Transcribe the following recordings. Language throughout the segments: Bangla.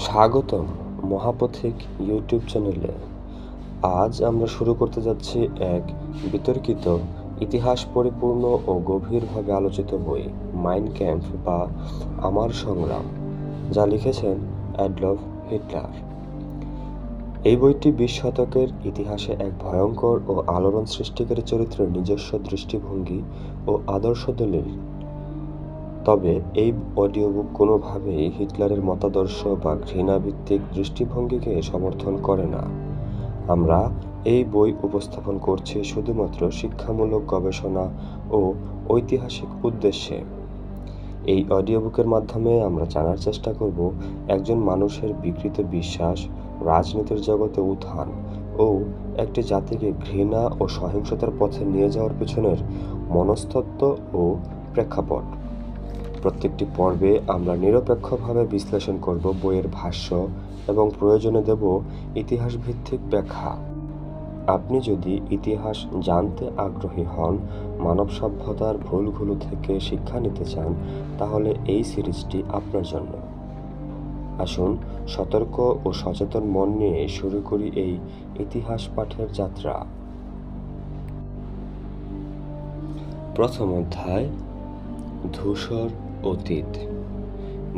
স্বাগতম মহাপথিক ইউটিউব চ্যানেলে। আজ আমরা শুরু করতে যাচ্ছি এক বিতর্কিত, ইতিহাস পরিপূর্ণ ও গভীরভাবে আলোচিত বই, মাইন ক্যাম্প বা আমার সংগ্রাম, যা লিখেছেন অ্যাডলফ হিটলার। এই বইটি 20 শতকের ইতিহাসে এক ভয়ঙ্কর ও আলোড়ন সৃষ্টিকারী চরিত্রের নিজস্ব দৃষ্টিভঙ্গি ও আদর্শ দলিল। তবে এই অডিওবুক কোনোভাবেই হিটলারের মতাদর্শ বা ঘৃণাভিত্তিক দৃষ্টিভঙ্গিকে সমর্থন করে না। আমরা এই বই উপস্থাপন করছি শুধুমাত্র শিক্ষামূলক গবেষণা ও ঐতিহাসিক উদ্দেশ্যে। এই অডিওবুকের মাধ্যমে আমরা জানার চেষ্টা করব একজন মানুষের বিকৃত বিশ্বাস, রাজনীতির জগতে উত্থান ও একটি জাতিকে ঘৃণা ও সহিংসতার পথে নিয়ে যাওয়ার পেছনের মনস্তত্ত্ব ও প্রেক্ষাপট। প্রত্যেকটি পর্বে আমরা নিরপেক্ষভাবে বিশ্লেষণ করব বইয়ের ভাষ্য এবং প্রয়োজনে দেব ইতিহাসভিত্তিক ব্যাখ্যা। আপনি যদি ইতিহাস জানতে আগ্রহী হন, মানব সভ্যতার ভুলগুলো থেকে শিক্ষা নিতে চান, তাহলে এই সিরিজটি আপনার জন্য। আসুন সতর্ক ও সচেতন মন নিয়ে শুরু করি এই ইতিহাস পাঠের যাত্রা। প্রথম অধ্যায়, ধূসর অতীত।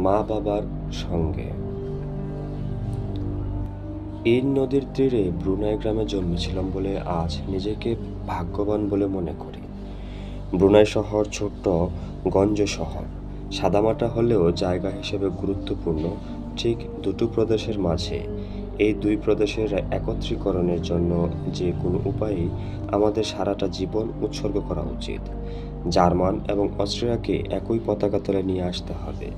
মা বাবার সঙ্গে। ইন নদীর তীরে ব্রুনাই গ্রামে জন্মেছিলাম বলে আজ নিজেকে ভাগ্যবান বলে মনে করি। ব্রুনাই শহর ছোট্ট গঞ্জ শহর, সাদামাটা হলেও জায়গা হিসেবে গুরুত্বপূর্ণ ঠিক দুটো প্রদেশের মাঝে। এই দুই প্রদেশের একত্রীকরণের জন্য যে কোনো উপায়েই আমাদের সারাটা জীবন উৎসর্গ করা উচিত। জার্মান এবং অস্ট্রিয়াকে একই পতাকা তলে নিয়ে আসতে হবে।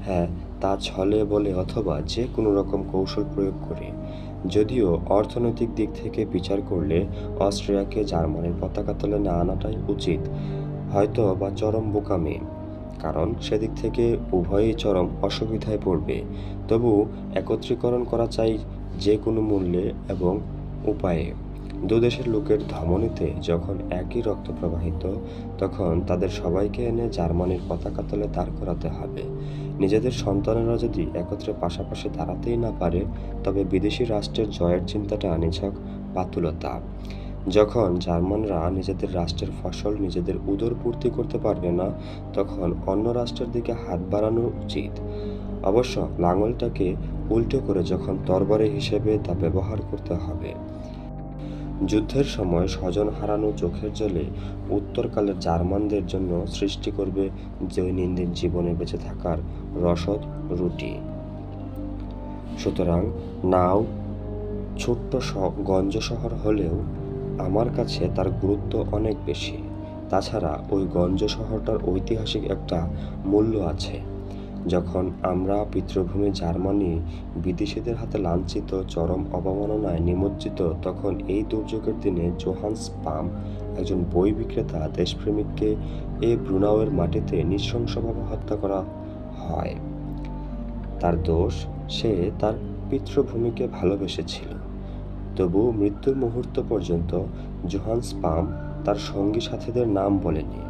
হ্যাঁ, তা ছলে বলে অথবা যে কোনো রকম কৌশল প্রয়োগ করে। যদিও অর্থনৈতিক দিক থেকে বিচার করলে অস্ট্রিয়াকে জার্মানির পতাকা তলে না আনাটাই উচিত, হয়তো বা চরম বোকামি, কারণ সেদিক থেকে উভয়ই চরম অসুবিধায় পড়বে। তবু একত্রীকরণ করা চাই যে কোনো মূল্যে এবং উপায়ে। দুদেশের লোকের ধমনীতে যখন একই রক্ত প্রবাহিত, তখন তাদের সবাইকে এনে জার্মানির পতাকা তলে দাঁড় করাতে হবে। নিজেদের সন্তানেরা যদি একত্রে পাশাপাশি দাঁড়াতেই না পারে, তবে বিদেশি রাষ্ট্রের জয়ের চিন্তাটা নিছক বাতুলতা। যখন জার্মানরা নিজেদের রাষ্ট্রের ফসল নিজেদের উদর পূর্তি করতে পারবে না, তখন অন্য রাষ্ট্রের দিকে হাত বাড়ানো উচিত। অবশ্য লাঙলটাকে উল্টো করে যখন তরবারি হিসেবে তা ব্যবহার করতে হবে। যুদ্ধের সময় স্বজন হারানো চোখের জলে উত্তরকালের জার্মানদের জন্য সৃষ্টি করবে দৈনন্দিন জীবনে বেঁচে থাকার রসদ রুটি। সুতরাং নাও ছোট্ট গঞ্জ শহর হলেও আমার কাছে তার গুরুত্ব অনেক বেশি। তাছাড়া ওই গঞ্জ শহরটার ঐতিহাসিক একটা মূল্য আছে। যখন আমরা পিতৃভূমি জার্মানি বিদেশিদের হাতে লাঞ্ছিত, চরম অবমাননায় নিমজ্জিত, তখন এই দুর্যোগের দিনে জোহান্স পাম, একজন বই বিক্রেতা দেশপ্রেমিককে এই ব্রুনাওয়ের মাটিতে নৃশংসভাবে হত্যা করা হয়। তার দোষ, সে তার পিতৃভূমিকে ভালোবেসেছিল। তবু মৃত্যুর মুহূর্ত পর্যন্ত জোহান্স পাম তার সঙ্গী সাথীদের নাম বলেনি।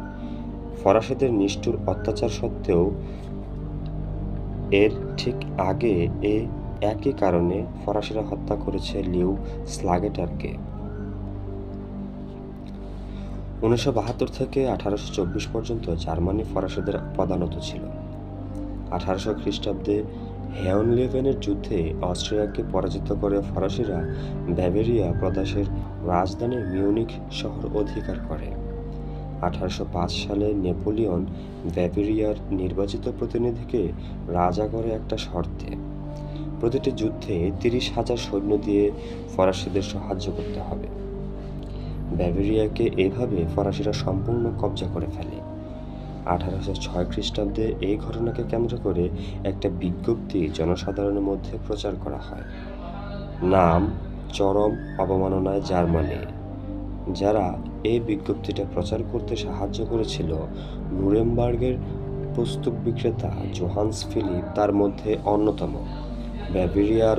ফরাসিদের নিষ্ঠুর অত্যাচার সত্ত্বেও এর ঠিক আগে একই কারণে ফরাসিরা হত্যা করেছে লিউ স্লাগেটারকে। 1972 থেকে 1824 পর্যন্ত জার্মানি ফরাসিদের পদানত ছিল। 1800 খ্রিস্টাব্দে হেয়নলেভেনের যুদ্ধে অস্ট্রিয়াকে পরাজিত করে ফরাসিরা ব্যাভেরিয়া প্রদেশের রাজধানী মিউনিখ শহর অধিকার করে। 1805 সালে নেপোলিয়ন ব্যাভেরিয়ার নির্বাচিত প্রতিনিধিকে রাজা করে একটা শর্তে। প্রতিটি যুদ্ধে 30,000 সৈন্য দিয়ে ফরাসিদের সাহায্য করতে হবে। ব্যাভেরিয়াকে এভাবে ফরাসিরা সম্পূর্ণ কব্জা করে ফেলে। 1806 খ্রিস্টাব্দে এই ঘটনাকে কেন্দ্র করে একটা বিজ্ঞপ্তি জনসাধারণের মধ্যে প্রচার করা হয়। নাম চরম অবমাননায় জার্মানি। যারা এই বিজ্ঞপ্তিটা প্রচার করতে সাহায্য করেছিল, নুরেমবার্গের পুস্তক বিক্রেতা জোহান্স ফিলিপ তার মধ্যে অন্যতম। ব্যাভেরিয়ার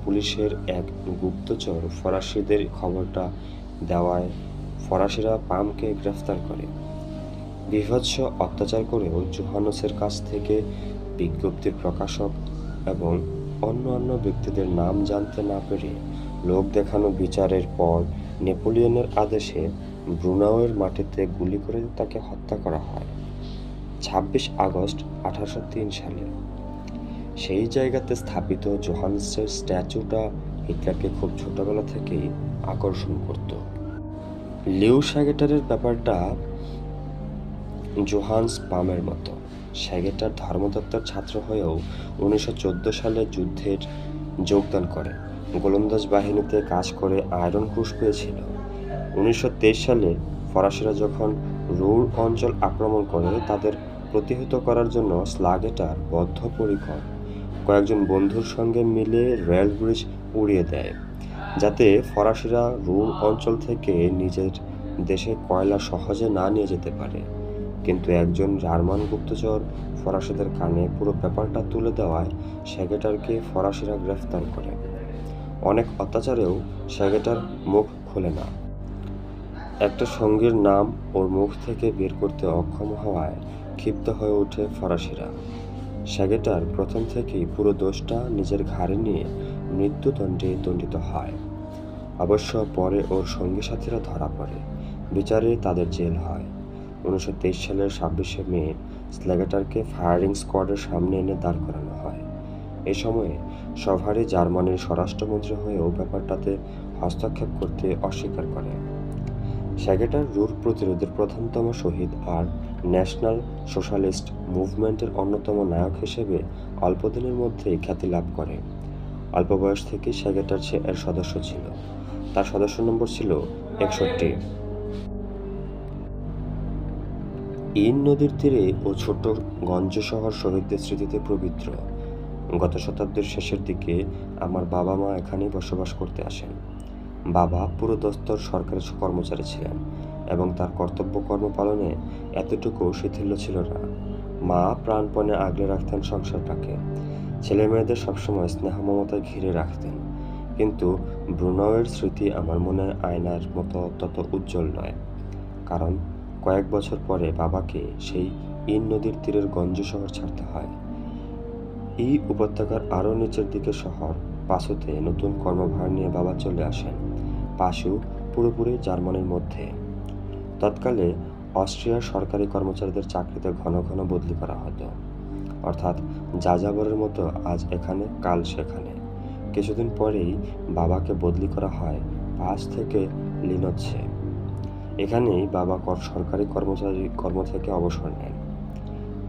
পুলিশের এক গুপ্তচর ফরাসিদের খবরটা দেওয়ায় ফরাসিরা পামকে গ্রেফতার করে। বীভৎস অত্যাচার করেও জোহানসের কাছ থেকে বিজ্ঞপ্তির প্রকাশক এবং অন্য ব্যক্তিদের নাম জানতে না পেরে লোক দেখানো বিচারের পর নেপোলিয়নের আদেশে ব্রুনাওয়ের মাটিতে গুলি করে তাকে হত্যা করা হয় 26 আগস্ট 1803 সালে। সেই জায়গাতে স্থাপিত জোহান্সের স্ট্যাচুটা হিটলারকে খুব ছোটবেলা থেকেই আকর্ষণ করত। লিউ শ্যাগেটারের ব্যাপারটা জোহান্স পামের মতো। শ্যাগেটার ধর্মতত্ত্বের ছাত্র হয়েও 1914 সালে যুদ্ধের যোগদান করে গোলন্দাজ বাহিনীতে কাজ করে আয়রন ক্রুশ পেয়েছিল। 1923 সালে ফরাসিরা যখন রুর অঞ্চল আক্রমণ করে তাদের প্রতিহত করার জন্য শ্যাগেটার বদ্ধপরিকর কয়েকজন বন্ধুর সঙ্গে মিলে রেল ব্রিজ উড়িয়ে দেয় যাতে ফরাসিরা রুর অঞ্চল থেকে নিজের দেশে কয়লা সহজে না নিয়ে যেতে পারে। কিন্তু একজন জার্মান গুপ্তচর ফরাসিদের কানে পুরো ব্যাপারটা তুলে দেওয়ায় শ্যাগেটারকে ফরাসিরা গ্রেফতার করে। অনেক অত্যাচারেও শ্যাগেটার মুখ খোলে না। একটা সঙ্গীর নাম ওর মুখ থেকে বের করতে অক্ষম হওয়ায় ক্ষিপ্ত হয়ে ওঠে ফরাসিরা। শ্যাগেটার প্রথম থেকেই পুরো দোষটা নিজের ঘাড়ে নিয়ে মৃত্যুদণ্ডে দণ্ডিত হয়। অবশ্য পরে ওর সঙ্গী সাথীরা ধরা পড়ে, বিচারে তাদের জেল হয়। 1923 সালের 26শে মে শ্যাগেটারকে ফায়ারিং স্কোয়াডের সামনে এনে দাঁড় করানো হয়। এ সময়ে সভারে জার্মানির স্বরাষ্ট্রমন্ত্রী হয়েও ব্যাপারটাতে হস্তক্ষেপ করতে অস্বীকার করে। শ্যাগেটার রুর প্রতিরোধের প্রধানতম শহীদ আর ন্যাশনাল সোশ্যালিস্ট মুভমেন্টের অন্যতম নায়ক হিসেবে অল্পদিনের মধ্যেই খ্যাতি লাভ করে। অল্প বয়স থেকেই শ্যাগেটার এর সদস্য ছিল। তার সদস্য নম্বর ছিল 61। ইন নদীর তীরে ও ছোট গঞ্জ শহর শহীদদের স্মৃতিতে পবিত্র। গত শতাব্দীর শেষের দিকে আমার বাবা মা এখানেই বসবাস করতে আসেন। বাবা পুরো দস্তুর সরকারি কর্মচারী ছিলেন এবং তার কর্তব্য কর্ম পালনে এতটুকু শিথিল্য ছিল না। মা প্রাণপণে আগলে রাখতেন সংসারটাকে, ছেলে মেয়েদের সবসময় স্নেহ মমতায় ঘিরে রাখতেন। কিন্তু ব্রুনাওয়ের স্মৃতি আমার মনে আয়নার মতো তত উজ্জ্বল নয়, কারণ কয়েক বছর পরে বাবাকে সেই ইন নদীর তীরের গঞ্জ শহর ছাড়তে হয়। এই উপত্যকার আরও নিচের দিকে শহর পাসুতে নতুন কর্মভার নিয়ে বাবা চলে আসেন। পাসু পুরোপুরি জার্মানির মধ্যে। তৎকালে অস্ট্রিয়ার সরকারি কর্মচারীদের চাকরিতে ঘন ঘন বদলি করা হতো, অর্থাৎ যাযাবরের মতো আজ এখানে কাল সেখানে। কিছুদিন পরেই বাবাকে বদলি করা হয় পাস থেকে লিনৎসে। এখানেই বাবা সরকারি কর্ম থেকে অবসর নেন।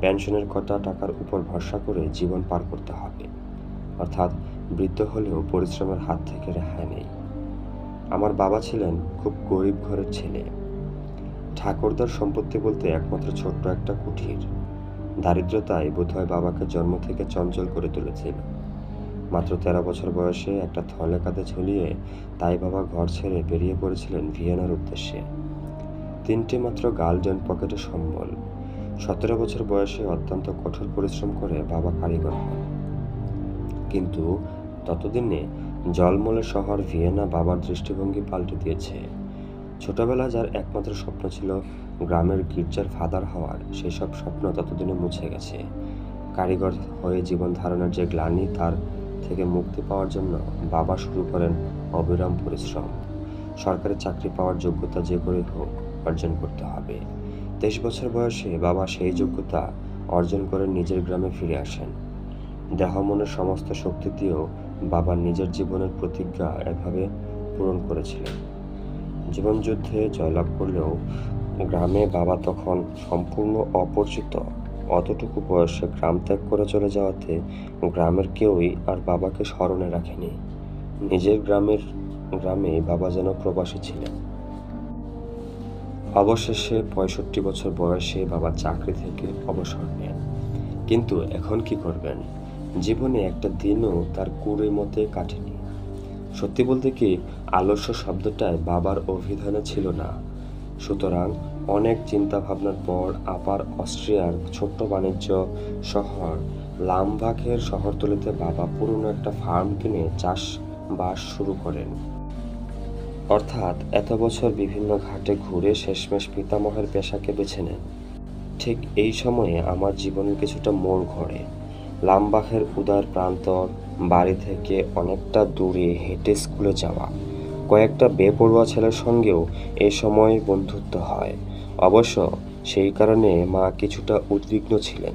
পেনশনের কটা টাকার উপর ভরসা করে জীবন পার করতে হবে, অর্থাৎ বৃদ্ধ হলেও পরিশ্রমের হাত থেকে রেহাই নেই। আমার বাবা ছিলেন খুব গরিব ঘরের ছেলে। ঠাকুরদার সম্পত্তি বলতে একমাত্র ছোট্ট একটা কুঠির। দারিদ্রতাই বোধহয় বাবাকে জন্ম থেকে চঞ্চল করে তুলেছিল। মাত্র 13 বছর বয়সে একটা থলে কাঁধে ঝুলিয়ে তাই বাবা ঘর ছেড়ে বেরিয়ে পড়েছিলেন ভিয়েনার উদ্দেশ্যে। 3টে মাত্র গার্লডেন পকেটে সম্বল। 17 বছর বয়সে অত্যন্ত কঠোর পরিশ্রম করে বাবা কারিগর হন। কিন্তু ততদিনে জলমলে শহর ভিয়েনা বাবার দৃষ্টিভঙ্গি পাল্টে দিয়েছে। ছোটবেলা যার একমাত্র স্বপ্ন ছিল গ্রামের গির্জার ফাদার হওয়ার, সেই সব স্বপ্ন ততদিনে মুছে গেছে। কারিগর হয়ে জীবন ধারণের যে গ্লানি, তার থেকে মুক্তি পাওয়ার জন্য বাবা শুরু করেন অবিরাম পরিশ্রম। সরকারি চাকরি পাওয়ার যোগ্যতা যে করেই হোক অর্জন করতে হবে। 23 বছর বয়সে বাবা সেই যোগ্যতা অর্জন করে নিজের গ্রামে ফিরে আসেন। দেহ মনের সমস্ত শক্তি দিয়েও বাবা নিজের জীবনের প্রতিজ্ঞা এভাবে পূরণ করেছিলেন। জীবনযুদ্ধে জয়লাভ করলেও গ্রামে বাবা তখন সম্পূর্ণ অপরিচিত। অতটুকু বয়সে গ্রাম ত্যাগ করে চলে যাওয়াতে গ্রামের কেউই আর বাবাকে স্মরণে রাখেনি। নিজের গ্রামে বাবা যেন প্রবাসী ছিলেন। অবশেষে 65 বছর বয়সে বাবা চাকরি থেকে অবসর নেন। কিন্তু এখন কি করবেন? জীবনে একটা দিনও তার কুড়ে মতে কাটেনি। সত্যি বলতে কি, আলস্য শব্দটায় বাবার অভিধানে ছিল না। সুতরাং অনেক চিন্তা ভাবনার পর আপার অস্ট্রিয়ার ছোট্ট বাণিজ্য শহর লামবাখের শহরতলিতে বাবা পুরনো একটা ফার্ম কিনে চাষবাস শুরু করেন। অর্থাৎ এত বছর বিভিন্ন ঘাটে ঘুরে শেষমেশ পিতামহের পেশাকে বেছে নেন। ঠিক এই সময়ে আমার জীবনের কিছুটা মোড় ঘোরে। লামবাখের উদার প্রান্তর বাড়ি থেকে অনেকটা দূরে হেঁটে স্কুলে যাওয়া। কয়েকটা বেপরোয়া ছেলের সঙ্গেও এ সময় বন্ধুত্ব হয়। অবশ্য সেই কারণে মা কিছুটা উদ্বিগ্ন ছিলেন।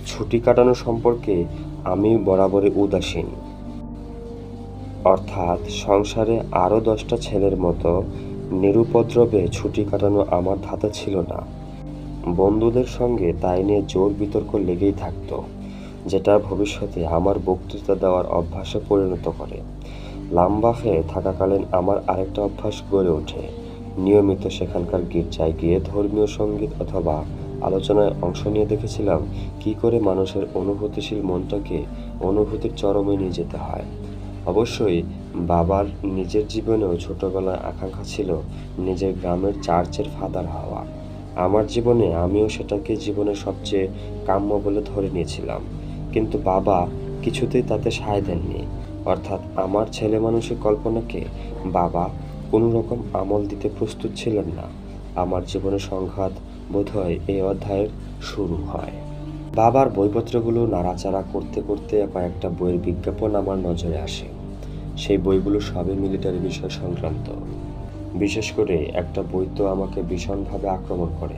ছুটি কাটানো সম্পর্কে আমি বরাবরই উদাসীন। অর্থাৎ সংসারে আরও 10টা ছেলের মতো নিরুপদ্রবে ছুটি কাটানো আমার ধাতে ছিল না। বন্ধুদের সঙ্গে তাই নিয়ে জোর বিতর্ক লেগেই থাকতো, যেটা ভবিষ্যতে আমার বক্তৃতা দেওয়ার অভ্যাসে পরিণত করে। লামবাফে থাকাকালীন আমার আরেকটা অভ্যাস গড়ে ওঠে। নিয়মিত সেখানকার গির্জায় গিয়ে ধর্মীয় সঙ্গীত অথবা আলোচনায় অংশ নিয়ে দেখেছিলাম কী করে মানুষের অনুভূতিশীল মনটাকে অনুভূতির চরমে নিয়ে যেতে হয়। অবশ্যই বাবার নিজের জীবনেও ছোটবেলায় আকাঙ্ক্ষা ছিল নিজের গ্রামের চার্চের ফাদার হওয়া। আমার জীবনে আমিও সেটাকে জীবনের সবচেয়ে কাম্য বলে ধরে নিয়েছিলাম, কিন্তু বাবা কিছুতেই তাতে সায় দেননি। অর্থাৎ আমার ছেলেমানুষি কল্পনাকে বাবা কোনো রকম আমল দিতে প্রস্তুত ছিলেন না। আমার জীবনের সংঘাত বোধহয় এই অধ্যায়ের শুরু হয়। বাবার বইপত্রগুলো নাড়াচাড়া করতে করতে কয়েকটা বইয়ের বিজ্ঞাপন আমার নজরে আসে। সেই বইগুলো সবই মিলিটারি বিষয় সংক্রান্ত। বিশেষ করে একটা বই তো আমাকে ভীষণভাবে আক্রমণ করে।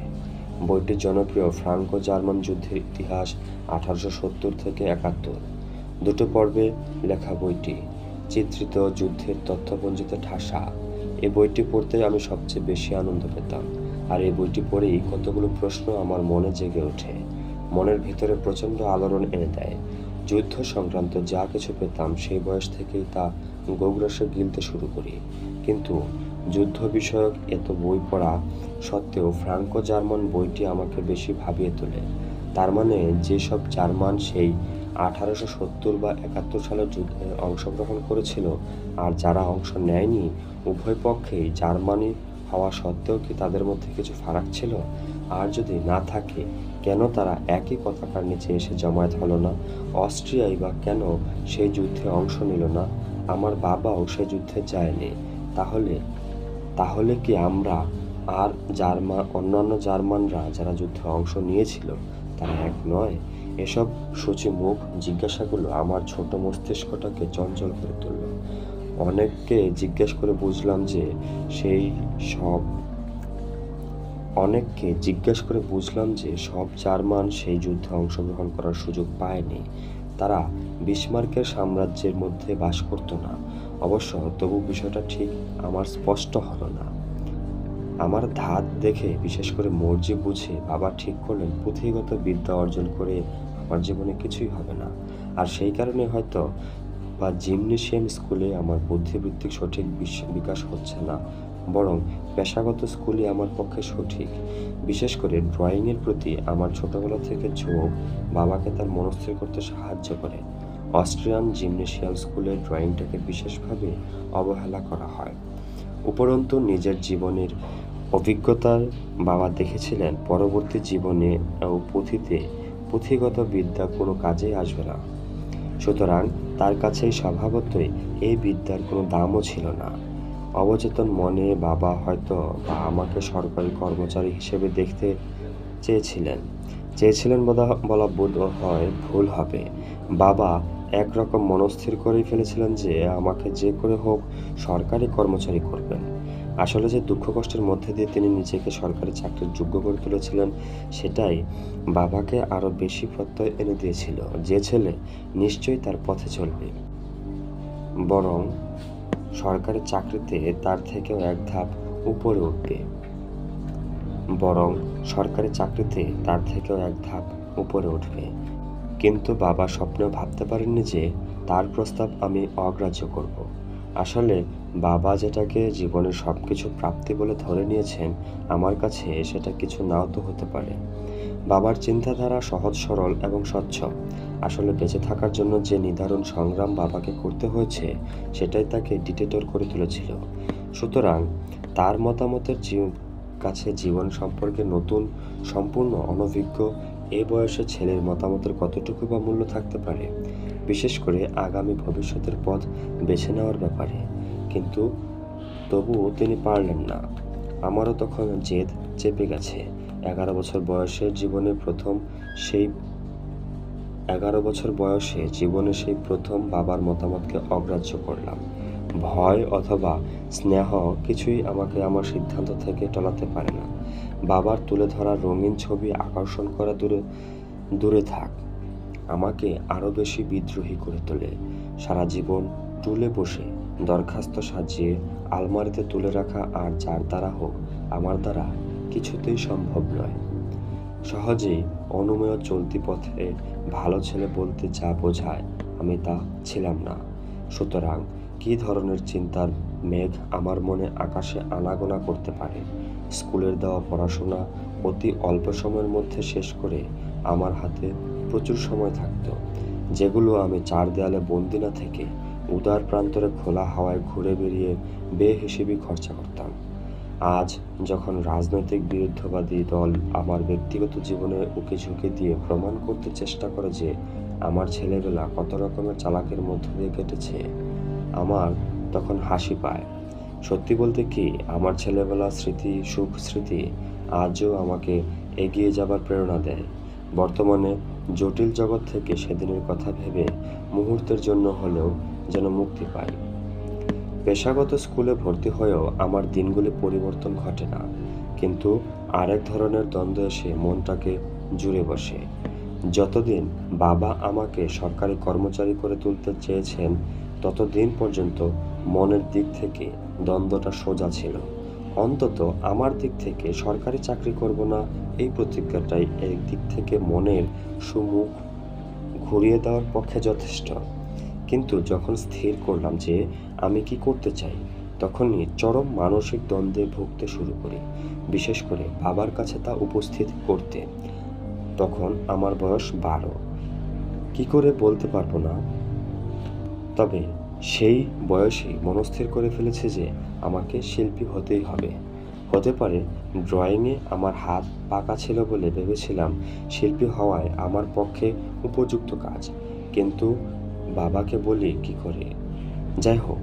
বইটি জনপ্রিয় ফ্রাঙ্কো জার্মান যুদ্ধের ইতিহাস 1870 থেকে 71। দুটো পর্বে লেখা বইটি, চিত্রিত যুদ্ধের তথ্যপঞ্জিতে ঠাসা। এই বইটি পড়তে আমি সবচেয়ে বেশি আনন্দ পেতাম। আর এই বইটি পড়েই কতগুলো প্রশ্ন আমার মনে জেগে ওঠে, মনের ভিতরে প্রচণ্ড আলোড়ন এনে দেয়। যুদ্ধ সংক্রান্ত যা কিছু পেতাম সেই বয়স থেকেই তা গোগ্রাসে গিলতে শুরু করি। কিন্তু যুদ্ধ বিষয়ক এত বই পড়া সত্ত্বেও ফ্রাঙ্কো জার্মান বইটি আমাকে বেশি ভাবিয়ে তোলে। তার মানে যেসব জার্মান সেই 1870 বা 71 সালের যুদ্ধে অংশগ্রহণ করেছিল আর যারা অংশ নেয়নি, উভয় পক্ষেই জার্মানি হওয়া সত্ত্বেও কি তাদের মধ্যে কিছু ফারাক ছিল? আর যদি না থাকে, কেন তারা একই পতাকার নিচে এসে জমায়েত হলো না? অস্ট্রিয়াই বা কেন সেই যুদ্ধে অংশ নিল না? আমার বাবাও সে যুদ্ধে যায়নি। তাহলে কি আমরা আর অন্যান্য জার্মানরা যারা যুদ্ধে অংশ নিয়েছিল তারা এক নয়? এসব সূচিমুখ জিজ্ঞাসাগুলো আমার ছোট মস্তিষ্কটাকে চঞ্চল করে তুলল। অনেককে জিজ্ঞেস করে বুঝলাম যে সব জার্মান সেই যুদ্ধে অংশগ্রহণ করার সুযোগ পায়নি। তারা বিসমার্কের সাম্রাজ্যের মধ্যে বাস করত না। অবশ্য তবু বিষয়টা ঠিক আমার স্পষ্ট হলো না। আমার ধাত দেখে, বিশেষ করে মর্জি বুঝে বাবা ঠিক করলেন পুঁথিগত বিদ্যা অর্জন করে আমার জীবনে কিছুই হবে না। আর সেই কারণে হয়তো বা জিমনেশিয়াম স্কুলে আমার বুদ্ধিবৃত্তিক সঠিক বিকাশ হচ্ছে না, বরং পেশাগত স্কুলই আমার পক্ষে সঠিক। বিশেষ করে ড্রয়িংয়ের প্রতি আমার ছোটবেলা থেকে ঝোঁক বাবাকে তার মনস্থির করতে সাহায্য করে। অস্ট্রিয়ান জিমনেশিয়াম স্কুলে ড্রয়িংটাকে বিশেষভাবে অবহেলা করা হয়। উপরন্তু নিজের জীবনের অভিজ্ঞতার বাবা দেখেছিলেন পরবর্তী জীবনে ও পুঁথিগত বিদ্যা কোনো কাজেই আসবে না। সুতরাং তার কাছেই স্বভাবতই এই বিদ্যার কোনো দামও ছিল না। অবচেতন মনে বাবা হয়তো বা আমাকে সরকারি কর্মচারী হিসেবে দেখতে চেয়েছিলেন বলা বোধ হয় ভুল হবে। বাবা একরকম মনস্থির করেই ফেলেছিলেন যে আমাকে যে করে হোক সরকারি কর্মচারী করবেন। আসলে যে দুঃখ কষ্টের মধ্যে দিয়ে তিনি নিজেকে সরকারি চাকরির যোগ্য করে তুলেছিলেন, সেটাই বাবাকে আরো বেশি প্রত্যয় এনে দিয়েছিল যে ছেলে নিশ্চয়ই তার পথে চলবে, বরং সরকারি চাকরিতে তার থেকেও এক ধাপ উপরে উঠবে। কিন্তু বাবা স্বপ্নেও ভাবতে পারেননি যে তার প্রস্তাব আমি অগ্রাহ্য করব। আসলে বাবা যেটাকে জীবনের সবকিছু প্রাপ্তি বলে ধরে নিয়েছেন, আমার কাছে সেটা কিছু নাও তো হতে পারে। বাবার চিন্তাধারা সহজ সরল এবং স্বচ্ছ। আসলে বেঁচে থাকার জন্য যে নিদারুণ সংগ্রাম বাবাকে করতে হয়েছে, সেটাই তাকে ডিক্টেটর করে তুলেছিল। সুতরাং তার মতামতের কাছে জীবন সম্পর্কে নতুন, সম্পূর্ণ অনভিজ্ঞ এ বয়সে ছেলের মতামতের কতটুকু বা মূল্য থাকতে পারে, বিশেষ করে আগামী ভবিষ্যতের পথ বেছে নেওয়ার ব্যাপারে। কিন্তু তবুও তিনি পারলেন না। আমারও তখন জেদ চেপে গেছে। 11 বছর বয়সের জীবনে প্রথম সেই 11 বছর বয়সে জীবনে সেই প্রথম বাবার মতামতকে অগ্রাহ্য করলাম। ভয় অথবা স্নেহ কিছুই আমাকে আমার সিদ্ধান্ত থেকে টলাতে পারে না। বাবার তুলে ধরা রঙিন ছবি আকর্ষণ করা দূরে দূরে থাক, আমাকে আরও বেশি বিদ্রোহী করে তোলে। সারা জীবন টুলে বসে দরখাস্ত সাজিয়ে আলমারিতে তুলে রাখা আর যার দ্বারা হোক আমার দ্বারা কিছুতেই সম্ভব নয়। সহজেই অনুমেয় চলতি পথে ভালো ছেলে বলতে যা বোঝায় আমি তা ছিলাম না। সুতরাং কী ধরনের চিন্তার মেঘ আমার মনে আকাশে আনাগোনা করতে পারে। স্কুলের দেওয়া পড়াশোনা অতি অল্প সময়ের মধ্যে শেষ করে আমার হাতে প্রচুর সময় থাকতো, যেগুলো আমি চার দেয়ালে বন্দি না থেকে উদার প্রান্তরে খোলা হাওয়ায় ঘুরে বেরিয়ে বেহিসেবি খরচা করতাম। আজ যখন রাজনৈতিক বিরুদ্ধবাদী দল আমার ব্যক্তিগত জীবনে উকি ঝুঁকি দিয়ে প্রমাণ করতে চেষ্টা করে যে আমার ছেলেবেলা কত রকমের চালাকের মধ্য দিয়ে কেটেছে, আমার তখন হাসি পায়। সত্যি বলতে কি, আমার ছেলেবেলার স্মৃতি, সুখ স্মৃতি আজও আমাকে এগিয়ে যাবার প্রেরণা দেয়। বর্তমানে জটিল জগৎ থেকে সেদিনের কথা ভেবে মুহূর্তের জন্য হলেও যেন মুক্তি পাই। পেশাগত স্কুলে ভর্তি হয়েও আমার দিনগুলি পরিবর্তন ঘটে না, কিন্তু আরেক ধরনের দ্বন্দ্ব এসে মনটাকে জুড়ে বসে। যতদিন বাবা আমাকে সরকারি কর্মচারী করে তুলতে চেয়েছেন ততদিন পর্যন্ত মনের দিক থেকে দ্বন্দ্বটা সোজা ছিল। অন্তত আমার দিক থেকে সরকারি চাকরি করব না এই প্রতিজ্ঞাটাই এক দিক থেকে মনের সুমুখ ঘুরিয়ে দেওয়ার পক্ষে যথেষ্ট। কিন্তু যখন স্থির করলাম যে আমি কি করতে চাই, তখনই চরম মানসিক দ্বন্দ্বে ভুগতে শুরু করি, বিশেষ করে বাবার কাছে তা উপস্থিত করতে। তখন আমার বয়স 12। কি করে বলতে পারবো না, তবে সেই বয়সেই মনস্থির করে ফেলেছে যে আমাকে শিল্পী হতেই হবে। হতে পারে ড্রয়িংয়ে আমার হাত পাকা ছিল বলে ভেবেছিলাম শিল্পী হওয়ায় আমার পক্ষে উপযুক্ত কাজ, কিন্তু বাবাকে বলি কি করে। যাই হোক,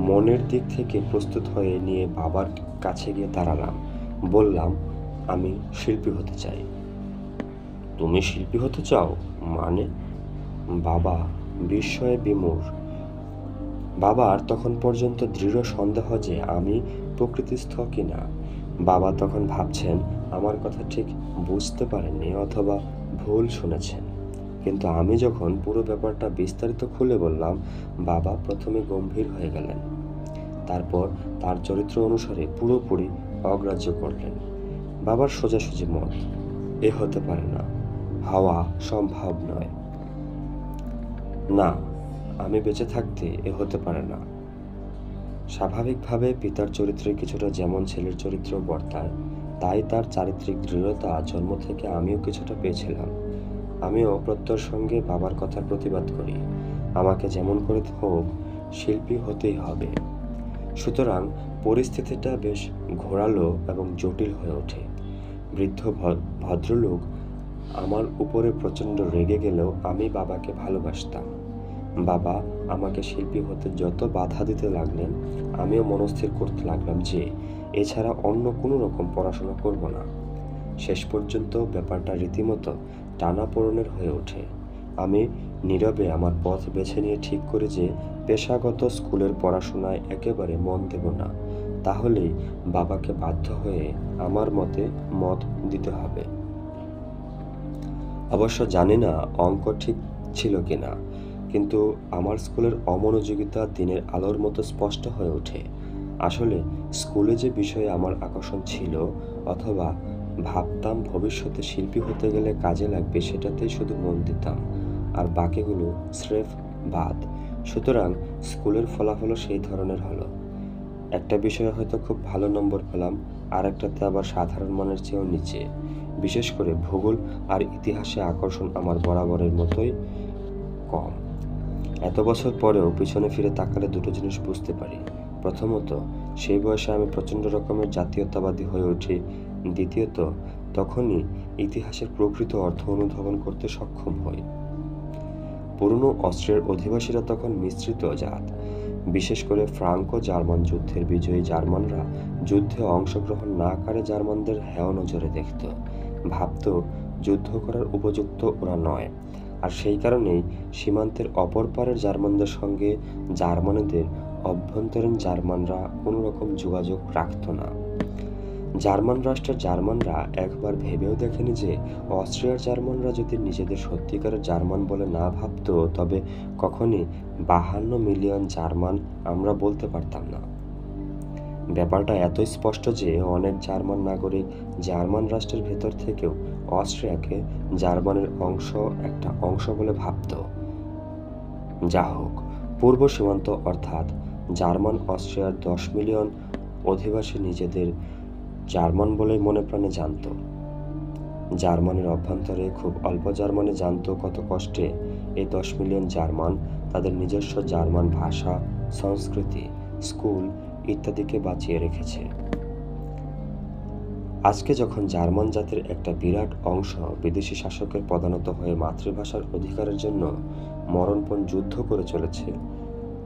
মনের দিক থেকে প্রস্তুত হয়ে নিয়ে বাবার কাছে গিয়ে দাঁড়ালাম। বললাম, আমি শিল্পী হতে চাই। তুমি শিল্পী হতে চাও মানে? বাবা বিস্ময়ে বিমূঢ়। বাবার তখন পর্যন্ত দৃঢ় সন্দেহ যে আমি প্রকৃতিস্থ কিনা। বাবা তখন ভাবছেন আমার কথা ঠিক বুঝতে পারেননি অথবা ভুল শুনেছেন। কিন্তু আমি যখন পুরো ব্যাপারটা বিস্তারিত খুলে বললাম, বাবা প্রথমে গম্ভীর হয়ে গেলেন, তারপর তার চরিত্র অনুসারে পুরোপুরি অগ্রাহ্য করলেন। বাবার সোজাসুজি মত, এ হতে পারে না, হওয়া সম্ভব নয়। না, আমি বেঁচে থাকতে এ হতে পারে না। স্বাভাবিকভাবে পিতার চরিত্রে কিছুটা যেমন ছেলের চরিত্র বর্তায়, তাই তার চারিত্রিক দৃঢ়তা জন্ম থেকে আমিও কিছুটা পেয়েছিলাম। আমিও প্রত্যয়ের সঙ্গে বাবার কথার প্রতিবাদ করি, আমাকে যেমন করে হোক শিল্পী হতেই হবে। সুতরাং পরিস্থিতিটা বেশ ঘোরালো এবং জটিল হয়ে ওঠে। বৃদ্ধ ভদ্রলোক আমার উপরে প্রচণ্ড রেগে গেলেও আমি বাবাকে ভালোবাসতাম। বাবা আমাকে শিল্পী হতে যত বাধা দিতে লাগলেন, আমিও মনস্থির করতে লাগলাম যে এছাড়া অন্য কোনো রকম পড়াশোনা করব না। শেষ পর্যন্ত ব্যাপারটা রীতিমতো টানাপোড়েনের হয়ে ওঠে। আমি নীরবে আমার পথ বেছে নিয়ে ঠিক করি যে পেশাগত স্কুলের পড়াশোনায় একেবারে মন দেব না, তাহলেই বাবাকে বাধ্য হয়ে আমার মতে মত দিতে হবে। অবশ্য জানি না অঙ্ক ঠিক ছিল কিনা, কিন্তু আমার স্কুলের অমনোযোগিতা দিনের আলোর মতো স্পষ্ট হয়ে ওঠে। আসলে স্কুলে যে বিষয়ে আমার আকর্ষণ ছিল অথবা ভাবতাম ভবিষ্যতে শিল্পী হতে গেলে কাজে লাগবে, সেটাতেই শুধু মন দিতাম, আর বাকিগুলো স্রেফ বাদ। সুতরাং স্কুলের ফলাফলও সেই ধরনের হলো। একটা বিষয়ে হয়তো খুব ভালো নম্বর পেলাম, আর একটাতে আবার সাধারণ মানের চেয়েও নিচে। বিশেষ করে ভূগোল আর ইতিহাসে আকর্ষণ আমার বরাবরের মতোই কম। এত বছর পরেও পিছনে ফিরে তাকালে দুটো জিনিস বুঝতে পারি। প্রথমত, সেই বয়সে আমি প্রচণ্ড রকমের জাতীয়তাবাদী হয়ে উঠি। দ্বিতীয়ত, তখনই ইতিহাসের প্রকৃত অর্থ অনুধাবন করতে সক্ষম হই। পুরনো অস্ট্রের অধিবাসীরা তখন মিশ্রিত জাত। বিশেষ করে ফ্রাঙ্কো জার্মান যুদ্ধের বিজয়ী জার্মানরা যুদ্ধে অংশগ্রহণ না করে জার্মানদের হেয় নজরে দেখত, ভাবত যুদ্ধ করার উপযুক্ত ওরা নয়। আর সেই কারণেই সীমান্তের অপর পারের জার্মানদের সঙ্গে জার্মানিদের অভ্যন্তরীণ জার্মানরা কোনো রকম যোগাযোগ রাখত না। জার্মান রাষ্ট্রের জার্মানরা একবার ভেবেও দেখেনি যে অস্ট্রিয়ার জার্মানরা যদি নিজেদের সত্যিকারের জার্মান বলে না ভাবত, তবে কখনই 52 মিলিয়ন জার্মান আমরা বলতে পারতাম না। ব্যাপারটা এতই স্পষ্ট যে অনেক জার্মান নাগরিক জার্মান রাষ্ট্রের ভেতর থেকেও অস্ট্রিয়াকে জার্মানির একটা অংশ বলে ভাবত। যা হোক, পূর্ব সীমান্ত অর্থাৎ জার্মান অস্ট্রিয়ার 10 মিলিয়ন অধিবাসী নিজেদের জার্মান বলেই মনে প্রাণে জানত। জার্মানির অভ্যন্তরে খুব অল্প জার্মানি জানত কত কষ্টে এই 10 মিলিয়ন জার্মান তাদের নিজস্ব জার্মান ভাষা, সংস্কৃতি, স্কুল ইত্যাদিকে বাঁচিয়ে রেখেছে। আজকে যখন জার্মান জাতির একটা বিরাট অংশ বিদেশি শাসকের পদানত হয়ে মাতৃভাষার অধিকারের জন্য মরণপণ যুদ্ধ করে চলেছে,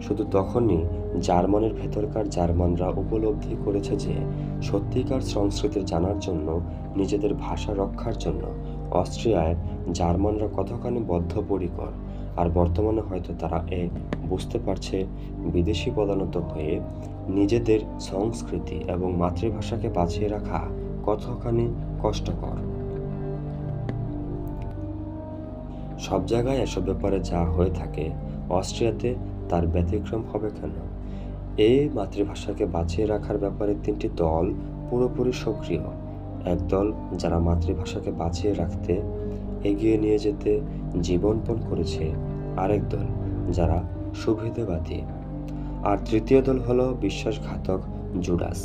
শুধু তখনই জার্মানির ভেতরকার জার্মানরা উপলব্ধি করেছে যে সত্যিকার সংস্কৃতি জানার জন্য, নিজেদের ভাষা রক্ষার জন্য অস্ট্রিয়ায় জার্মানরা কতখানি বদ্ধপরিকর। আর বর্তমানে হয়তো তারা বুঝতে পারছে বিদেশি পদানত হয়ে নিজেদের সংস্কৃতি এবং মাতৃভাষাকে বাঁচিয়ে রাখা কতখানি কষ্টকর। সব জায়গায় এসব ব্যাপারে যা হয়ে থাকে, অস্ট্রিয়াতে তার ব্যতিক্রম হবে কেন? এই মাতৃভাষাকে বাঁচিয়ে রাখার ব্যাপারে 3টি দল পুরোপুরি সক্রিয়। এক দল যারা মাতৃভাষাকে বাঁচিয়ে রাখতে, এগিয়ে নিয়ে যেতে জীবনপণ করেছে, আরেক দল যারা সুবিধাবাদী, আর তৃতীয় দল হলো বিশ্বাসঘাতক জুডাস।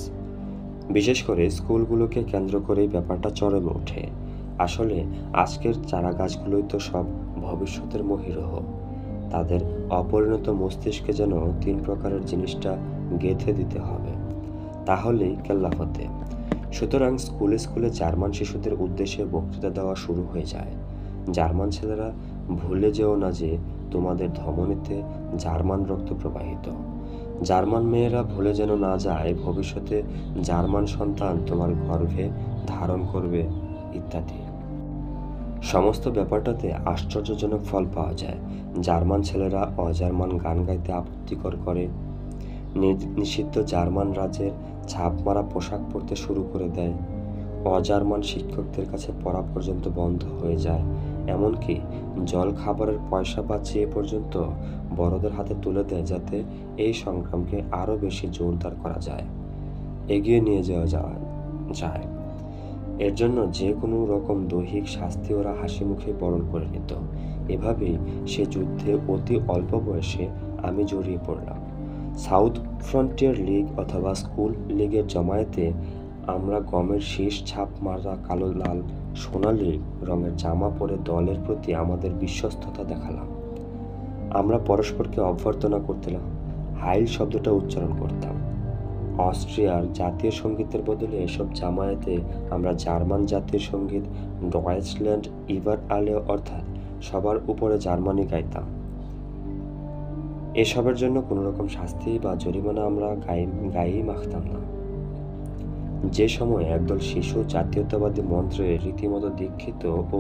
বিশেষ করে স্কুলগুলোকে কেন্দ্র করেই ব্যাপারটা চরমে ওঠে। আসলে আজকের চারা গাছগুলোই তো সব ভবিষ্যতের মহিরহ। তাদের অপরিণত মস্তিষ্কে যেন 3 প্রকারের জিনিসটা গেঁথে দিতে হবে, তাহলেই কেল্লাফতে। সুতরাং স্কুলে স্কুলে জার্মান শিশুদের উদ্দেশ্যে বক্তৃতা দেওয়া শুরু হয়ে যায়। জার্মান ছেলেরা, ভুলে যেও না যে তোমাদের ধমনীতে জার্মান রক্ত প্রবাহিত। জার্মান মেয়েরা ভুলে যেন না যায় ভবিষ্যতে জার্মান সন্তান তোমার গর্ভে ধারণ করবে, ইত্যাদি। সমস্ত ব্যাপারটাতে আশ্চর্যজনক ফল পাওয়া যায়। জার্মান ছেলেরা অজার্মান গান গাইতে আপত্তিকর করে, নিষিদ্ধ জার্মান রাজ্যের ছাপ মারা পোশাক পরতে শুরু করে দেয়, অজার্মান শিক্ষকদের কাছে পড়া পর্যন্ত বন্ধ হয়ে যায়, এমনকি জল খাবারের পয়সা বাঁচিয়ে পর্যন্ত বড়দের হাতে তুলে দেয়, যাতে এই সংগ্রামকে আরও বেশি জোরদার করা যায়, এগিয়ে নিয়ে যাওয়া যায়। এর জন্য যে কোনো রকম দৈহিক শাস্তি ওরা হাসি মুখে বরণ করে নিত। এভাবেই সে যুদ্ধে অতি অল্প বয়সে আমি জড়িয়ে পড়লাম। সাউথ ফ্রন্টিয়ার লীগ অথবা স্কুল লীগের জমায়েতে আমরা গমের শীষ ছাপ মারা কালো লাল সোনালি রঙের জামা পরে দলের প্রতি আমাদের বিশ্বস্ততা দেখালাম। আমরা পরস্পরকে অভ্যর্থনা করতে হাইল শব্দটা উচ্চারণ করতাম। অস্ট্রিয়ার জাতীয় সঙ্গীতের বদলে এসব জামায়াতে আমরা জার্মান জাতীয় সঙ্গীত ডয়েচল্যান্ড ইভার আলে অর্থাৎ সবার উপরে জার্মানি গাইতাম। এসবের জন্য কোনো রকম শাস্তি বা জরিমানা আমরা গায়েই মাখতাম না। যে সময় একদল শিশু জাতীয়তাবাদী মন্ত্রে রীতিমতো দীক্ষিত ও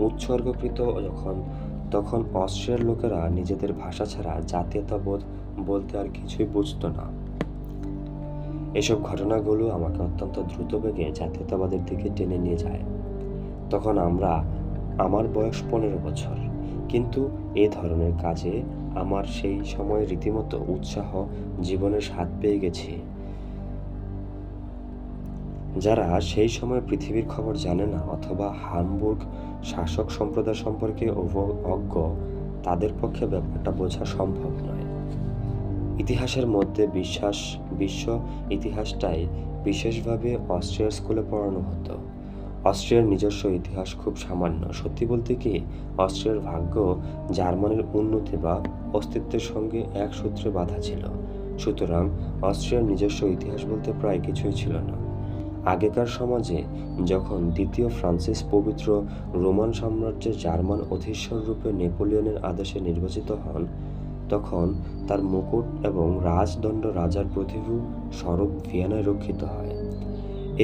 উৎসর্গকৃত, তখন অস্ট্রিয়ার লোকেরা নিজেদের ভাষা ছাড়া জাতীয়তাবোধ বলতে আর কিছুই বুঝত না। এসব ঘটনাগুলো আমাকে অত্যন্ত দ্রুত বেগে জাতীয়তাবাদের দিকে টেনে নিয়ে যায়। তখন আমার বয়স 15 বছর, কিন্তু এ ধরনের কাজে আমার সেই সময় রীতিমতো উৎসাহ, জীবনের স্বাদ পেয়ে গেছি। যারা সেই সময় পৃথিবীর খবর জানে না অথবা হামবুর্গ শাসক সম্প্রদায় সম্পর্কে অজ্ঞ, তাদের পক্ষে ব্যাপারটা বোঝা সম্ভব নয়। ইতিহাসের মধ্যে বিশ্ব ইতিহাসটাই বিশেষভাবে অস্ট্রিয়ার স্কুলে পড়ানো হতো। অস্ট্রিয়ার নিজস্ব ইতিহাস খুব সামান্য। সত্যি বলতে কি, অস্ট্রিয়ার ভাগ্য জার্মানির উন্নতি বা অস্তিত্বের সঙ্গে এক সূত্রে বাঁধা ছিল। সুতরাং অস্ট্রিয়ার নিজস্ব ইতিহাস বলতে প্রায় কিছুই ছিল না। আগেকার সমাজে যখন দ্বিতীয় ফ্রান্সিস পবিত্র রোমান সাম্রাজ্যের জার্মান অধীশ্বর রূপে নেপোলিয়নের আদেশে নির্বাচিত হন, তখন তার মুকুট এবং রাজদণ্ড রাজার প্রতিভূ স্বরূপ ভিয়েনায় রক্ষিত হয়।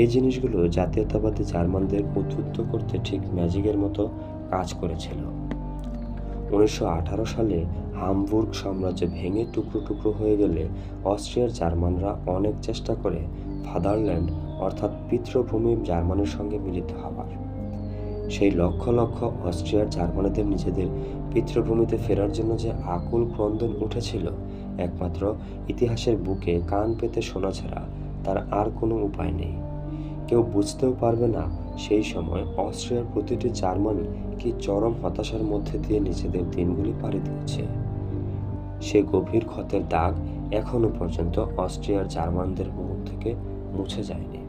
এই জিনিসগুলো জাতীয়তাবাদী জার্মানদের উদ্বুদ্ধ করতে ঠিক ম্যাজিকের মতো কাজ করেছিল। 1918 সালে হামবুর্গ সাম্রাজ্য ভেঙে টুকরো টুকরো হয়ে গেলে অস্ট্রিয়ার জার্মানরা অনেক চেষ্টা করে ফাদারল্যান্ড অর্থাৎ পিতৃভূমি জার্মানির সঙ্গে মিলিত হওয়ার। সেই লক্ষ লক্ষ অস্ট্রিয়ার জার্মানিদের নিজেদের পিতৃভূমিতে ফেরার জন্য যে আকুল ক্রন্দন উঠেছিল, একমাত্র ইতিহাসের বুকে কান পেতে শোনা ছাড়া তার আর কোনো উপায় নেই। কেউ বুঝতেও পারবে না সেই সময় অস্ট্রিয়ার প্রতিটি জার্মান কি চরম হতাশার মধ্যে দিয়ে নিজেদের দিনগুলি পাড়ি দিয়েছে। সে গভীর ক্ষতের দাগ এখনো পর্যন্ত অস্ট্রিয়ার জার্মানদের মুখ থেকে মুছে যায়নি।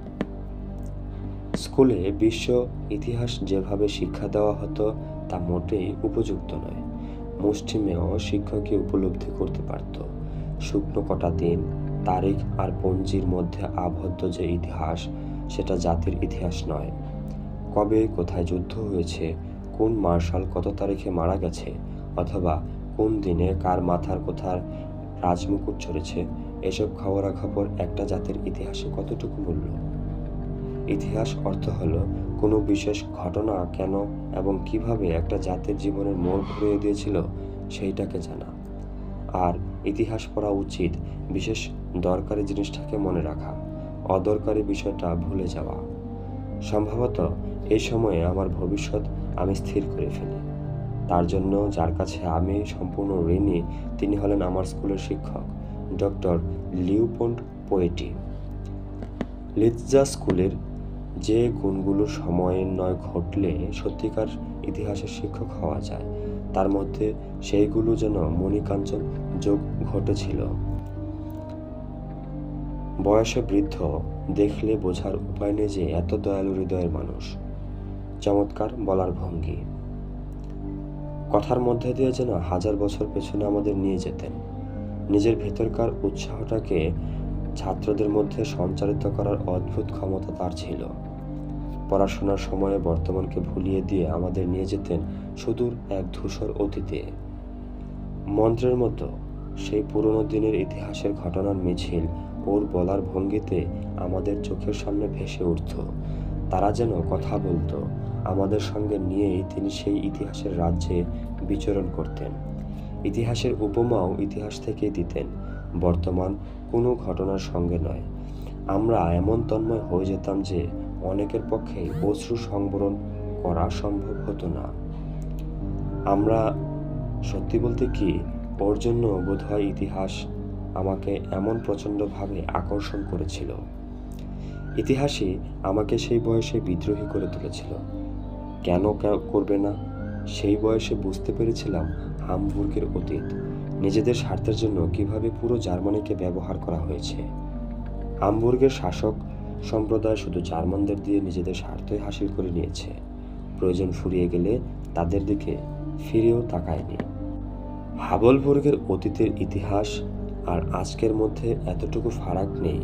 স্কুলে বিশ্ব ইতিহাস যেভাবে শিক্ষা দেওয়া হতো তা মোটেই উপযুক্ত নয়। মুষ্টিমেয় শিক্ষকই উপলব্ধি করতে পারত শুকনো কটা দিন, তারিখ আর পঞ্জির মধ্যে আবদ্ধ যে ইতিহাস, সেটা জাতির ইতিহাস নয়। কবে কোথায় যুদ্ধ হয়েছে, কোন মার্শাল কত তারিখে মারা গেছে, অথবা কোন দিনে কার মাথার কোথার রাজমুকুট চড়েছে, এসব খবরাখবর একটা জাতির ইতিহাসে কতটুকু মূল্য? ইতিহাস অর্থ হলো কোনো বিশেষ ঘটনা কেন এবং কিভাবে একটা জাতির জীবনের মোড় ঘুরিয়ে দিয়েছিল সেইটাকে জানা। আর ইতিহাস পড়া উচিত বিশেষ দরকারি জিনিসটাকে মনে রাখা, অদরকারি বিষয়টা ভুলে যাওয়া। সম্ভবত এই সময়ে আমার ভবিষ্যৎ আমি স্থির করে ফেলি। তার জন্য যার কাছে আমি সম্পূর্ণ ঋণী তিনি হলেন আমার স্কুলের শিক্ষক ডক্টর লিওপোল্ড পোয়েটি। লিৎজা স্কুলের যে গুণগুলোর সমন্বয় ঘটলে সত্যিকার ইতিহাসের শিক্ষক হওয়া যায়, তার মধ্যে সেইগুলো যেন মণিকাঞ্চন যোগ ঘটেছিল। বয়সে বৃদ্ধ, দেখলে বোঝার উপায় নেই যে এত দয়ালু হৃদয়ের মানুষ। চমৎকার বলার ভঙ্গি, কথার মধ্যে দিয়ে যেন হাজার বছর পেছনে আমাদের নিয়ে যেতেন। নিজের ভেতরকার উৎসাহটাকে ছাত্রদের মধ্যে সঞ্চারিত করার অদ্ভুত ক্ষমতা তার ছিল। পড়াশোনার সময়ে বর্তমানকে ভুলিয়ে দিয়ে আমাদের নিয়ে যেতেন সুদূর এক ধূসর অতীতে। মন্ত্রের মতো সেই পুরনো দিনের ইতিহাসের ঘটনার মিছিল ওর বলার ভঙ্গিতে আমাদের চোখের সামনে ভেসে উঠত। তারা যেন কথা বলতো, আমাদের সঙ্গে নিয়েই তিনি সেই ইতিহাসের রাজ্যে বিচরণ করতেন। ইতিহাসের উপমাও ইতিহাস থেকেই দিতেন, বর্তমান কোনো ঘটনার সঙ্গে নয়। আমরা এমন তন্ময় হয়ে যেতাম যে অনেকের পক্ষে অশ্রু সংবরণ করা সম্ভব হতো না। আমরা সত্যি বলতে কি, ওর জন্য বোধহয় ইতিহাস আমাকে এমন প্রচণ্ডভাবে আকর্ষণ করেছিল। ইতিহাসই আমাকে সেই বয়সে বিদ্রোহী করে তুলেছিল। কেন করবে না? সেই বয়সে বুঝতে পেরেছিলাম হামবুর্গের অতীত, নিজেদের স্বার্থের জন্য কিভাবে পুরো জার্মানিকে ব্যবহার করা হয়েছে। হামবুর্গের শাসক সম্প্রদায় শুধু জার্মানদের দিয়ে নিজেদের স্বার্থই হাসিল করে নিয়েছে, প্রয়োজন ফুরিয়ে গেলে তাদের দিকে ফিরেও তাকায়নি। হাবলবুর্গের অতীতের ইতিহাস আর আজকের মধ্যে এতটুকু ফারাক নেই।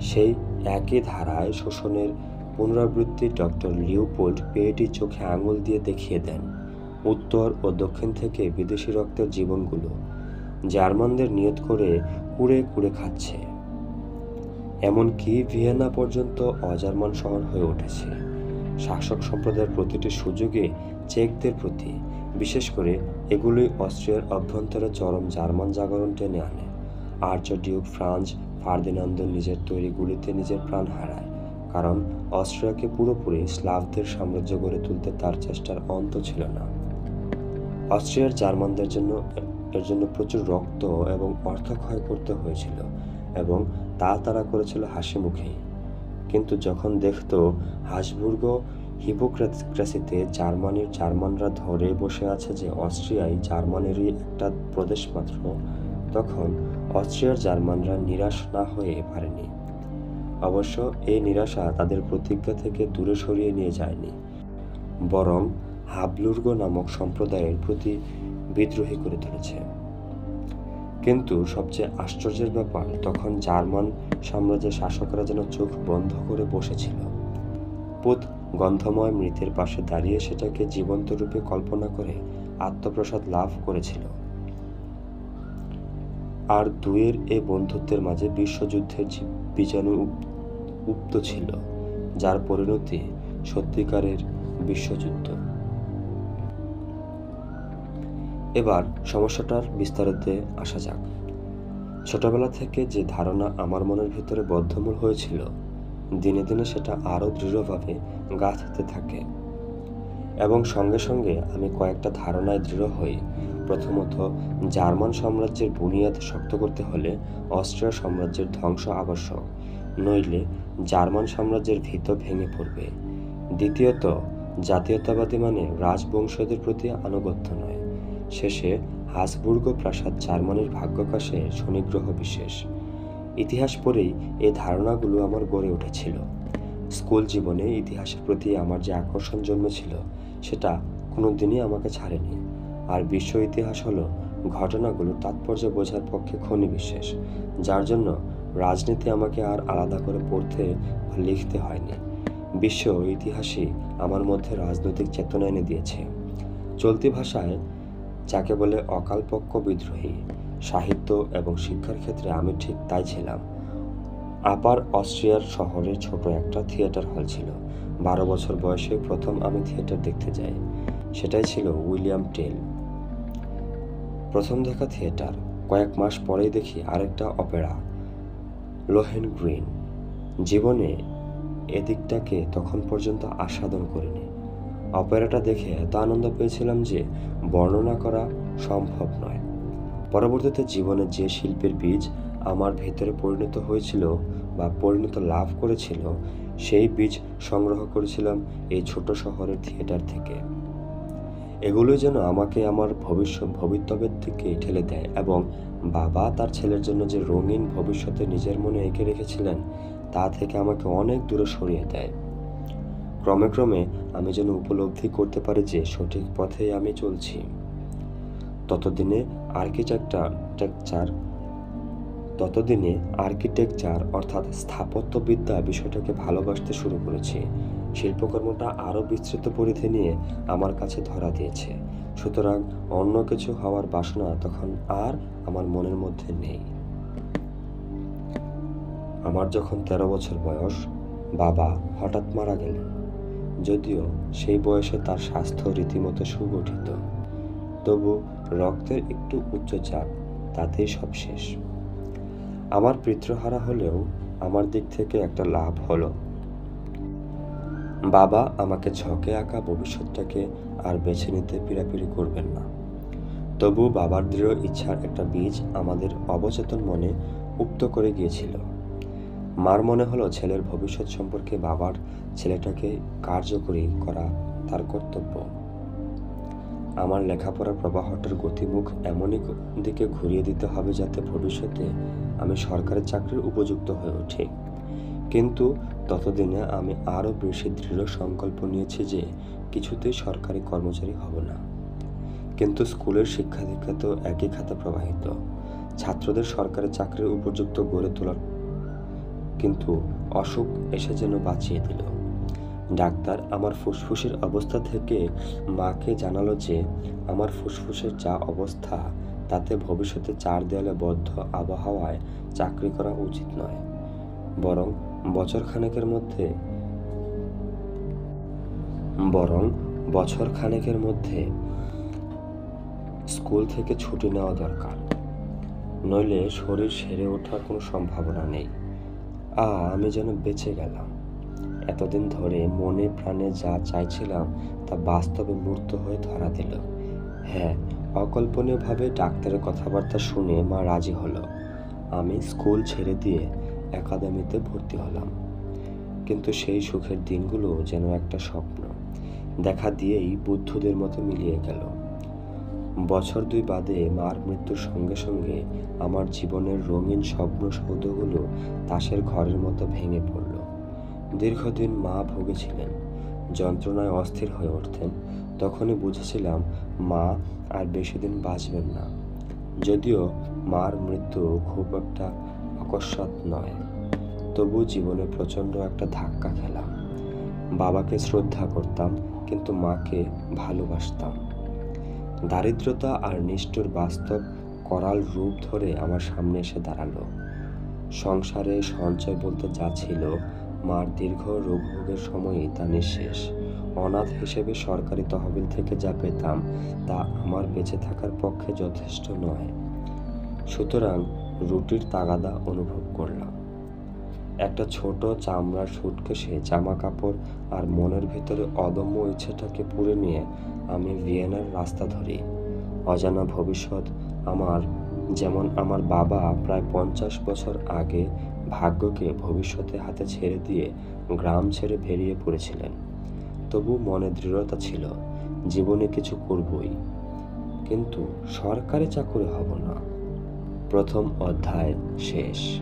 সেই একই ধারায় শোষণের পুনরাবৃত্তি ডক্টর লিওপোল্ড পোয়েটি চোখে আঙুল দিয়ে দেখিয়ে দেন। উত্তর ও দক্ষিণ থেকে বিদেশি রক্তের জীবনগুলো জার্মানদের নিয়ত করে কুড়ে কুড়ে খাচ্ছে। এমনকি ভিয়েনা পর্যন্ত অজার্মান শহর হয়ে উঠেছে। শাসক সম্প্রদায়ের প্রতিটি সুযোগে চেকদের প্রতি, বিশেষ করে এগুলোই অস্ট্রিয়ার অভ্যন্তরে চরম জার্মান জাগরণ টেনে আনে। আর্চডিউক ফ্রাঞ্জ ফার্দিনান্দ নিজের তৈরি গুলিতে নিজের প্রাণ হারায়, কারণ অস্ট্রিয়াকে পুরোপুরি স্লাভদের সাম্রাজ্য গড়ে তুলতে তার চেষ্টার অন্ত ছিল না। অস্ট্রিয়ার জার্মানদের জন্য এর জন্য প্রচুর রক্ত এবং অর্থ ক্ষয় করতে হয়েছিল, এবং তা তারা করেছিল হাসি মুখেই। কিন্তু যখন দেখত হাসবুর্গ হিপোক্রেসিতে জার্মানরা ধরে বসে আছে যে অস্ট্রিয়ায় জার্মানেরই একটা প্রদেশ মাত্র, তখন অস্ট্রিয়ার জার্মানরা নিরাশ না হয়ে পারেনি। অবশ্য এই নিরাশা তাদের প্রতিজ্ঞা থেকে দূরে সরিয়ে নিয়ে যায়নি, বরং হাবলুর্গ নামক সম্প্রদায়ের প্রতি বিদ্রোহী করে তুলেছে। কিন্তু সবচেয়ে আশ্চর্যের ব্যাপার, তখন জার্মান সাম্রাজ্যের শাসকরা যেন চোখ বন্ধ করে বসেছিল। পুত গন্ধময় মৃতের পাশে দাঁড়িয়ে সেটাকে জীবন্ত রূপে কল্পনা করে আত্মপ্রসাদ লাভ করেছিল। আর দুয়ের এ বন্ধুত্বের মাঝে বিশ্বযুদ্ধের বীজাণু উপ্ত ছিল, যার পরিণতি সত্যিকারের বিশ্বযুদ্ধ। এবার সমস্যাটার বিস্তারিতে আসা যাক। ছোটবেলা থেকে যে ধারণা আমার মনের ভিতরে বদ্ধমূল হয়েছিল, দিনে দিনে সেটা আরও দৃঢ়ভাবে গাঁথতে থাকে এবং সঙ্গে সঙ্গে আমি কয়েকটা ধারণায় দৃঢ় হই। প্রথমত, জার্মান সাম্রাজ্যের বুনিয়াদ শক্ত করতে হলে অস্ট্রিয়া সাম্রাজ্যের ধ্বংস আবশ্যক, নইলে জার্মান সাম্রাজ্যের ভিত ভেঙে পড়বে। দ্বিতীয়ত, জাতীয়তাবাদী মানে রাজবংশীয়দের প্রতি আনুগত্য নয়। শেষে হাসবুর্গ প্রাসাদ জার্মানির ভাগ্যকাশে শনিগ্রহ বিশেষ। ইতিহাস পড়েই এই ধারণাগুলো আমার গড়ে উঠেছিল। স্কুল জীবনে ইতিহাসের প্রতি আমার যে আকর্ষণ জন্মেছিল সেটা কোনোদিনই আমাকে ছাড়েনি। আর বিশ্ব ইতিহাস হলো ঘটনাগুলোর তাৎপর্য বোঝার পক্ষে খনিবিশেষ, যার জন্য রাজনীতি আমাকে আর আলাদা করে পড়তে বা লিখতে হয়নি। বিশ্ব ইতিহাসই আমার মধ্যে রাজনৈতিক চেতনা এনে দিয়েছে। চলতি ভাষায় যাকে বলে অকালপক্ষ বিদ্রোহী। সাহিত্য এবং শিক্ষার ক্ষেত্রে আমি ঠিক তাই ছিলাম। আপার অস্ট্রিয়ার শহরে ছোট একটা থিয়েটার হল ছিল। 12 বছর বয়সে প্রথম আমি থিয়েটার দেখতে যাই। সেটাই ছিল উইলিয়াম টেল। প্রথম দেখা থিয়েটার। কয়েক মাস পরেই দেখি আরেকটা অপেরা, লোহেনগ্রিন। জীবনে এদিকটাকে তখন পর্যন্ত আস্বাদন করিনি। অপেরাটা দেখে এত আনন্দ পেয়েছিলাম যে বর্ণনা করা সম্ভব নয়। পরবর্তীতে জীবনে যে শিল্পের বীজ আমার ভেতরে পরিণত হয়েছিল বা পরিণত লাভ করেছিল, সেই বীজ সংগ্রহ করেছিলাম এই ছোট শহরের থিয়েটার থেকে। এগুলোই যেন আমাকে আমার ভবিষ্যতের দিকে ঠেলে দেয় এবং বাবা তার ছেলের জন্য যে রঙিন ভবিষ্যতে নিজের মনে এঁকে রেখেছিলেন তা থেকে আমাকে অনেক দূরে সরিয়ে দেয়। ক্রমে ক্রমে আমি যেন উপলব্ধি করতে পারি যে সঠিক পথেই আমি চলছি। ততদিনে আর্কিটেকচার অর্থাৎ স্থাপত্যবিদ্যা বিষয়টাকে ভালোবাসতে শুরু করেছি। শিল্পকর্মটা আরও বিস্তৃত পরিধি নিয়ে আমার কাছে ধরা দিয়েছে। সুতরাং অন্য কিছু হওয়ার বাসনা তখন আর আমার মনের মধ্যে নেই। আমার যখন 13 বছর বয়স, বাবা হঠাৎ মারা গেলেন। যদিও সেই বয়সে তার স্বাস্থ্য রীতিমতো সুগঠিত, তবু রক্তের একটু উচ্চচাপ, তাতেই সব শেষ। আমার পিতৃহারা হলেও আমার দিক থেকে একটা লাভ হলো। বাবা আমাকে ছকে আঁকা ভবিষ্যৎটাকে আর বেছে নিতে পীড়াপিড়ি করবেন না। তবু বাবার দৃঢ় ইচ্ছার একটা বীজ আমাদের অবচেতন মনে উপ্ত করে গিয়েছিল। মার মনে হলো ছেলের ভবিষ্যৎ সম্পর্কে বাবার ছেলেটাকে কার্যকরী করা তার কর্তব্য। আমার লেখাপড়ার প্রবাহটার গতিমুখ এমনই দিকে ঘুরিয়ে দিতে হবে যাতে ভবিষ্যতে আমি সরকারি চাকরির উপযুক্ত হয়ে উঠি। কিন্তু ততদিনে আমি আরও বেশি দৃঢ় সংকল্প নিয়েছি যে কিছুতেই সরকারি কর্মচারী হব না। কিন্তু স্কুলের শিক্ষা দীক্ষা তো একই খাতে প্রবাহিত, ছাত্রদের সরকারি চাকরির উপযুক্ত গড়ে তোলার। কিন্তু অসুখ এসে যেন বাঁচিয়ে দিল। ডাক্তার আমার ফুসফুসের অবস্থা থেকে মাকে জানালো যে আমার ফুসফুসের যা অবস্থা তাতে ভবিষ্যতে 4 দেয়ালে বদ্ধ আবহাওয়ায় চাকরি করা উচিত নয়, বরং বছর খানেকের মধ্যে স্কুল থেকে ছুটি নেওয়া দরকার, নইলে শরীর সেরে ওঠার কোনো সম্ভাবনা নেই। আমি যেন বেঁচে গেলাম। এতদিন ধরে মনে প্রাণে যা চাইছিলাম তা বাস্তবে মূর্ত হয়ে ধরা দিল। হ্যাঁ, অকল্পনীয়ভাবে ডাক্তারের কথাবার্তা শুনে মা রাজি হলো। আমি স্কুল ছেড়ে দিয়ে একাডেমিতে ভর্তি হলাম। কিন্তু সেই সুখের দিনগুলো যেন একটা স্বপ্ন দেখা দিয়েই বুদ্ধদের মতো মিলিয়ে গেল। বছর 2 বাদে মার মৃত্যুর সঙ্গে সঙ্গে আমার জীবনের রঙিন স্বপ্নসৌধগুলো তাসের ঘরের মতো ভেঙে পড়ল। দীর্ঘদিন মা ভুগেছিলেন, যন্ত্রণায় অস্থির হয়ে উঠতেন। তখনই বুঝেছিলাম মা আর বেশি দিন বাঁচবেন না। যদিও মার মৃত্যু খুব একটা অকস্মাৎ নয়, তবু জীবনে প্রচণ্ড একটা ধাক্কা খেলাম। বাবাকে শ্রদ্ধা করতাম, কিন্তু মাকে ভালোবাসতাম। দারিদ্রতা আর নিষ্ঠুর বাস্তব করাল রূপ ধরে আমার সামনে এসে দাঁড়ালো। সংসারে সঞ্চয় বলতে যা ছিল, মার দীর্ঘ রোগভোগের সময়ই তা নিঃশেষ। অনাথ হিসেবে সরকারি তহবিল থেকে যা পেতাম তা আমার বেঁচে থাকার পক্ষে যথেষ্ট নয়। সুতরাং রুটির তাগাদা অনুভব করলাম। একটা ছোট চামড়ার সুটকেসে জামা কাপড় আর মনের ভিতরে অদম্য ইচ্ছেটাকে পুরে নিয়ে আমি ভিয়েনার রাস্তা ধরি। অজানা ভবিষ্যৎ আমার, যেমন আমার বাবা প্রায় 50 বছর আগে ভাগ্যকে ভবিষ্যতে হাতে ছেড়ে দিয়ে গ্রাম ছেড়ে বেরিয়ে পড়েছিলেন। তবু মনে দৃঢ়তা ছিল, জীবনে কিছু করবই, কিন্তু সরকারি চাকরি হব না। প্রথম অধ্যায় শেষ।